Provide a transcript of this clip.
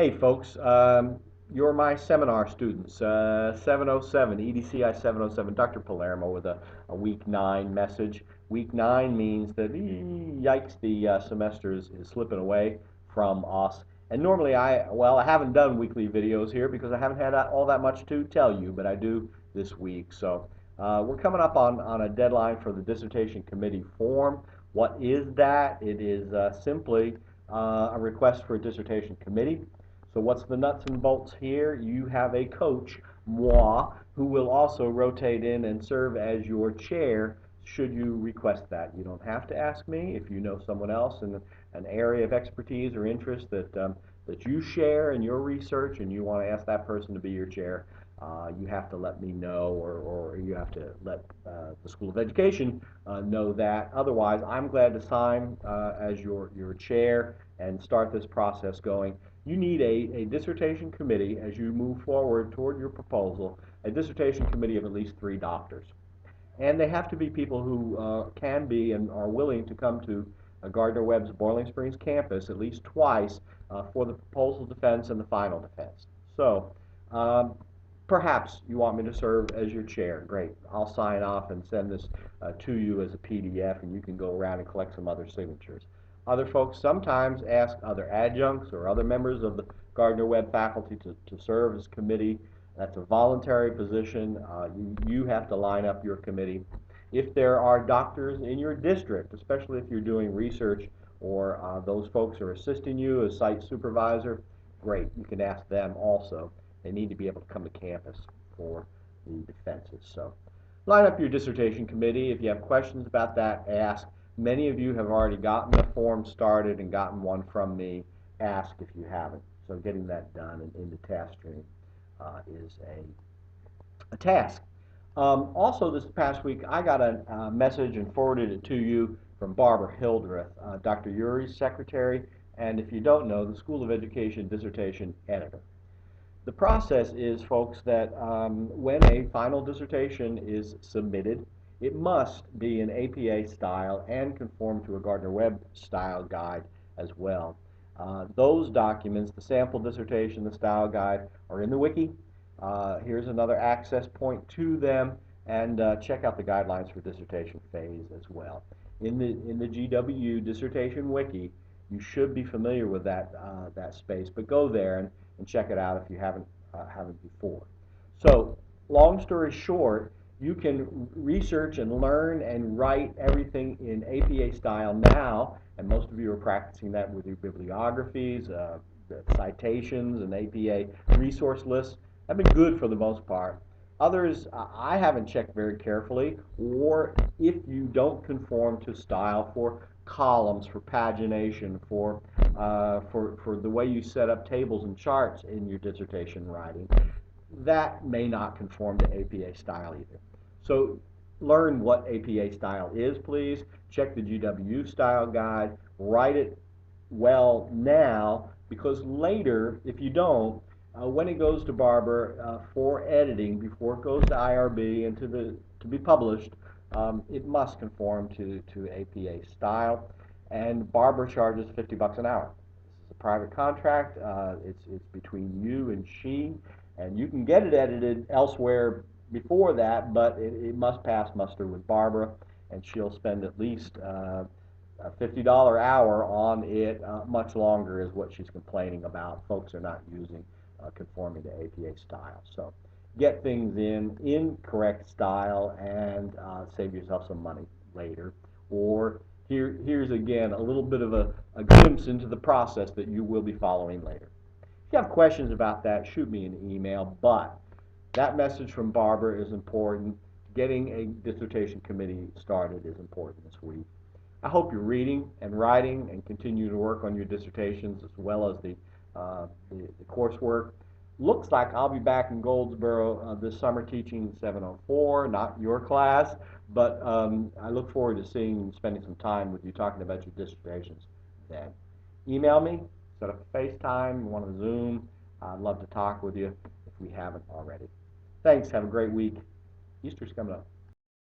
Hey folks, you're my seminar students, 707, EDCI 707, Dr. Palermo with a week 9 message. Week 9 means that, yikes, the semester is slipping away from us. And normally I haven't done weekly videos here because I haven't had all that much to tell you, but I do this week. So we're coming up on a deadline for the dissertation committee form. What is that? It is simply a request for a dissertation committee. So what's the nuts and bolts here? You have a coach, moi, who will also rotate in and serve as your chair should you request that. You don't have to ask me. If you know someone else in an area of expertise or interest that you share in your research and you want to ask that person to be your chair, you have to let me know, or you have to let the School of Education know that. Otherwise, I'm glad to sign as your chair and start this process going. You need a dissertation committee as you move forward toward your proposal, a dissertation committee of at least 3 doctors. And they have to be people who can be and are willing to come to Gardner-Webb's Boiling Springs campus at least twice for the proposal defense and the final defense. So um, perhaps you want me to serve as your chair. Great. I'll sign off and send this to you as a PDF, and you can go around and collect some other signatures. Other folks sometimes ask other adjuncts or other members of the Gardner-Webb faculty to serve as committee. That's a voluntary position. You have to line up your committee. If there are doctors in your district, especially if you're doing research or those folks are assisting you as site supervisor, great. You can ask them also. They need to be able to come to campus for the defenses. So line up your dissertation committee. If you have questions about that, ask. Many of you have already gotten the form started and gotten one from me. Ask if you haven't. So getting that done and into task stream is a task. Also, this past week, I got a message and forwarded it to you from Barbara Hildreth, Dr. Uri's secretary, and if you don't know, the School of Education dissertation editor. The process is, folks, that when a final dissertation is submitted, it must be in APA style and conform to a Gardner-Webb style guide as well. Those documents, the sample dissertation, the style guide, are in the wiki. Here's another access point to them, and check out the guidelines for dissertation phase as well. In the GW dissertation wiki, you should be familiar with that space, but go there and check it out if you haven't before. So, long story short, you can research and learn and write everything in APA style now, and most of you are practicing that with your bibliographies, the citations, and APA resource lists. Have been good for the most part. Others, I haven't checked very carefully, or if you don't conform to style for columns, for pagination, for the way you set up tables and charts in your dissertation writing, that may not conform to APA style either. So learn what APA style is, please. Check the GW style guide. Write it well now, because later, if you don't, when it goes to Barbara for editing, before it goes to IRB and to be published, it must conform to APA style. And Barbara charges $50 an hour. This is a private contract. It's between you and she, and you can get it edited elsewhere before that, but it must pass muster with Barbara, and she'll spend at least a $50 hour on it. Much longer is what she's complaining about. Folks are not using conforming to APA style. So get things in correct style and save yourself some money later. Or here's again a little bit of a glimpse into the process that you will be following later. If you have questions about that, shoot me an email, but that message from Barbara is important. Getting a dissertation committee started is important this week. I hope you're reading and writing and continue to work on your dissertations as well as the coursework. Looks like I'll be back in Goldsboro this summer teaching 704, not your class, but I look forward to seeing and spending some time with you talking about your dissertations then. Email me, set up a FaceTime, want to Zoom. I'd love to talk with you if we haven't already. Thanks. Have a great week. Easter's coming up.